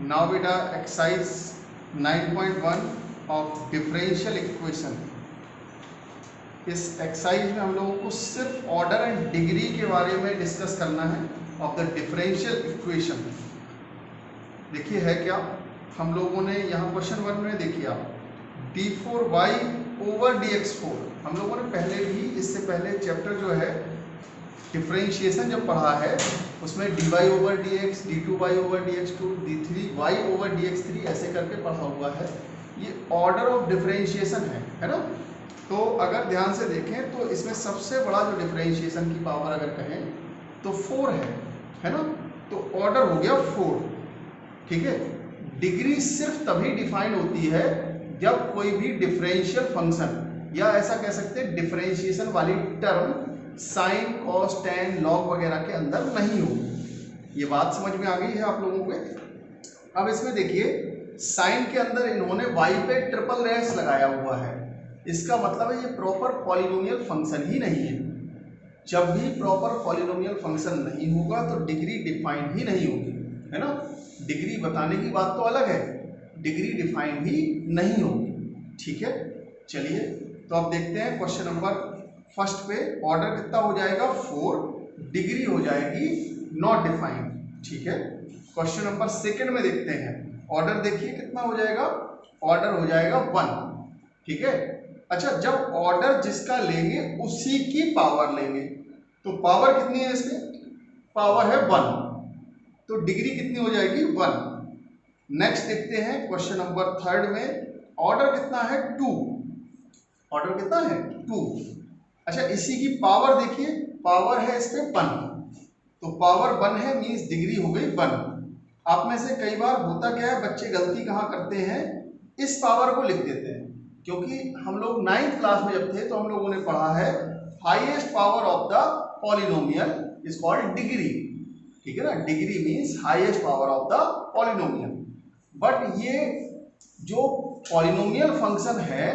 Now बेटा exercise 9.1 of differential equation. इस exercise में हम लोगों को सिर्फ ऑर्डर एंड डिग्री के बारे में डिस्कस करना है ऑफ द डिफरेंशियल इक्वेशन। देखिए है क्या, हम लोगों ने यहाँ क्वेश्चन 1 में देखिए आप d4y ओवर dx4। हम लोगों ने पहले भी, इससे पहले चैप्टर जो है डिफरेंशिएशन जब पढ़ा है उसमें dy over dx, d2y over dx2, d3y over dx3 ऐसे करके पढ़ा हुआ है। ये ऑर्डर ऑफ डिफरेंशिएशन है ना। तो अगर ध्यान से देखें तो इसमें सबसे बड़ा जो डिफरेंशिएशन की पावर अगर कहें तो 4 है ना। तो ऑर्डर हो गया 4, ठीक है। डिग्री सिर्फ तभी डिफाइन होती है जब कोई भी डिफरेंशियल फंक्शन या ऐसा कह सकते हैं डिफरेंशिएशन वाली term sine, cos, tan, log वगैरह के अंदर नहीं होगी। ये बात समझ में आ गई है आप लोगों को। अब इसमें देखिए साइन के अंदर इन्होंने y पे ट्रिपल रेस लगाया हुआ है। इसका मतलब है ये प्रॉपर पॉलिनोमियल फंक्शन ही नहीं है। जब भी प्रॉपर पॉलिनोमियल फंक्शन नहीं होगा तो डिग्री डिफाइन ही नहीं होगी, है ना। डिग्री बताने की बात तो अलग है, डिग्री डिफाइन ही नहीं होगी, ठीक है। चलिए तो अब देखते हैं क्वेश्चन नंबर फर्स्ट पे ऑर्डर कितना हो जाएगा 4, डिग्री हो जाएगी नॉट डिफाइंड, ठीक है। क्वेश्चन नंबर सेकंड में देखते हैं, ऑर्डर देखिए कितना हो जाएगा, ऑर्डर हो जाएगा 1, ठीक है। अच्छा, जब ऑर्डर जिसका लेंगे उसी की पावर लेंगे तो पावर कितनी है इसमें, पावर है 1, तो डिग्री कितनी हो जाएगी 1। नेक्स्ट देखते हैं क्वेश्चन नंबर थर्ड में, ऑर्डर कितना है 2, ऑर्डर कितना है 2। अच्छा, इसी की पावर देखिए, पावर है इस पे 1, तो पावर 1 है मींस डिग्री हो गई 1। आप में से कई बार होता क्या है, बच्चे गलती कहाँ करते हैं, इस पावर को लिख देते हैं। क्योंकि हम लोग 9th क्लास में जब थे तो हम लोगों ने पढ़ा है highest power of the polynomial is called degree, ठीक है ना। Degree means highest power of the polynomial. But ये जो पॉलिनोमियल फंक्शन है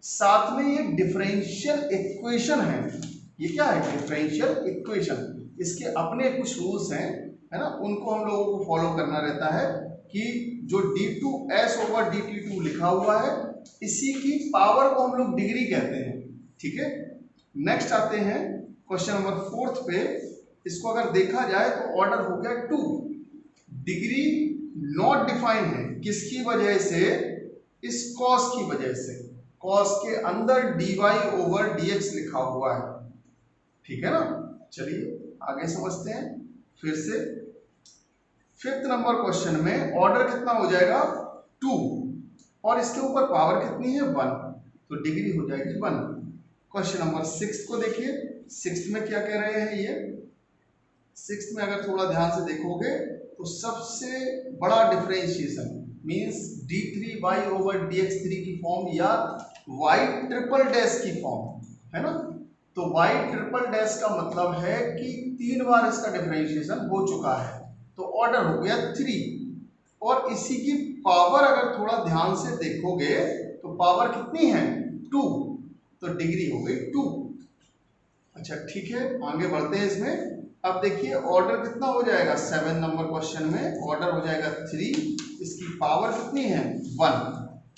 साथ में ये डिफरेंशियल इक्वेशन है। ये क्या है, डिफरेंशियल इक्वेशन। इसके अपने कुछ रूल्स हैं, है ना, उनको हम लोगों को फॉलो करना रहता है कि जो d2s ओवर dt2 लिखा हुआ है इसी की पावर को हम लोग डिग्री कहते हैं, ठीक है। नेक्स्ट आते हैं क्वेश्चन नंबर 4 पे। इसको अगर देखा जाए तो ऑर्डर हो गया 2, डिग्री नॉट डिफाइन है, किसकी वजह से, इस कॉस की वजह से। कॉस के अंदर dy ओवर dx लिखा हुआ है, ठीक है ना। चलिए आगे समझते हैं फिर से। फिफ्थ नंबर क्वेश्चन में ऑर्डर कितना हो जाएगा 2 और इसके ऊपर पावर कितनी है 1, तो डिग्री हो जाएगी 1। क्वेश्चन नंबर 6 को देखिए, 6 में क्या कह रहे हैं ये। 6 में अगर थोड़ा ध्यान से देखोगे तो सबसे बड़ा differentiation means d3y over dx3 की फॉर्म या y ट्रिपल डैश की फॉर्म, है ना। तो y ट्रिपल डैश का मतलब है कि 3 बार इसका डिफरेंशिएशन हो चुका है, तो ऑर्डर हो गया 3। और इसी की पावर अगर थोड़ा ध्यान से देखोगे तो पावर कितनी है 2, तो डिग्री हो गई 2। अच्छा ठीक है, आगे बढ़ते हैं इसमें। अब देखिए ऑर्डर कितना हो जाएगा 7 नंबर क्वेश्चन में, ऑर्डर हो जाएगा 3, इसकी पावर कितनी है 1,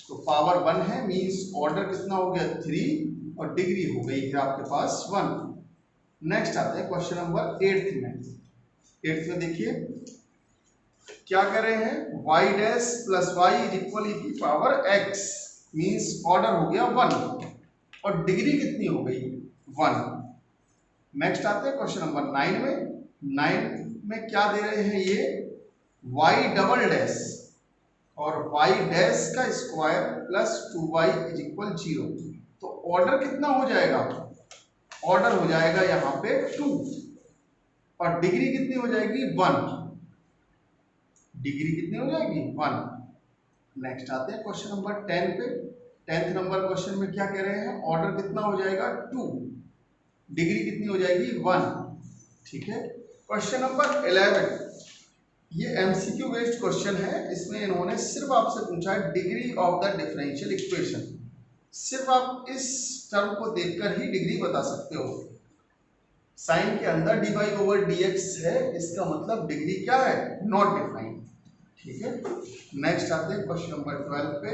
तो पावर 1 है मींस ऑर्डर कितना हो गया 3 और डिग्री हो गई है आपके पास 1। नेक्स्ट आते हैं क्वेश्चन नंबर 8 में। 8 में देखिए क्या कर रहे हैं, y dash plus y is equal की पावर x मींस ऑर्डर हो गया 1 और डिग्री कितनी हो गई 1। नेक्स्ट आते हैं क्वेश्चन नंबर 9 में। 9 में क्या दे रहे हैं ये, y डबल डैश और y डैश का square plus 2y is equal 0, तो ऑर्डर कितना हो जाएगा, ऑर्डर हो जाएगा यहाँ पे 2 और डिग्री कितनी हो जाएगी 1, डिग्री कितनी हो जाएगी 1। नेक्स्ट आते हैं क्वेश्चन नंबर 10 पे। 10th नंबर क्वेश्चन में क्या कह रहे हैं, ऑर्डर कितना हो जाएगा 2, डिग्री कितनी हो जाएगी 1, ठीक है। क्वेश्चन नंबर 11, ये एमसीक्यू बेस्ड क्वेश्चन है। इसमें इन्होंने सिर्फ आपसे पूछा है degree of the differential equation. सिर्फ आप इस टर्म को देखकर ही डिग्री बता सकते हो। साइन के अंदर dy ओवर dx है, इसका मतलब डिग्री क्या है नॉट डिफाइंड, ठीक है। नेक्स्ट आते हैं क्वेश्चन नंबर 12 पे।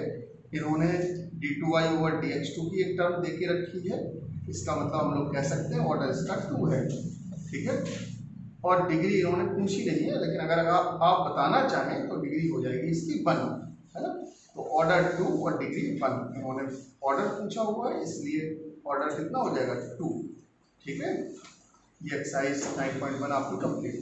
इन्होंने d2y/dx2 की एक टर्म देके रखी है, इसका मतलब हम लोग कह सकते हैं ऑर्डर इसका 2 है, ठीक है। और डिग्री इन्होंने पूछी नहीं है, लेकिन अगर आप बताना चाहें तो डिग्री हो जाएगी इसकी 1, है ना। तो ऑर्डर 2 और डिग्री 1, इन्होंने ऑर्डर पूछा हुआ है, इसलिए ऑर्डर कितना हो जाएगा 2, ठीक है। ये एक्सरसाइज 9.1 आपकी कंप्लीट।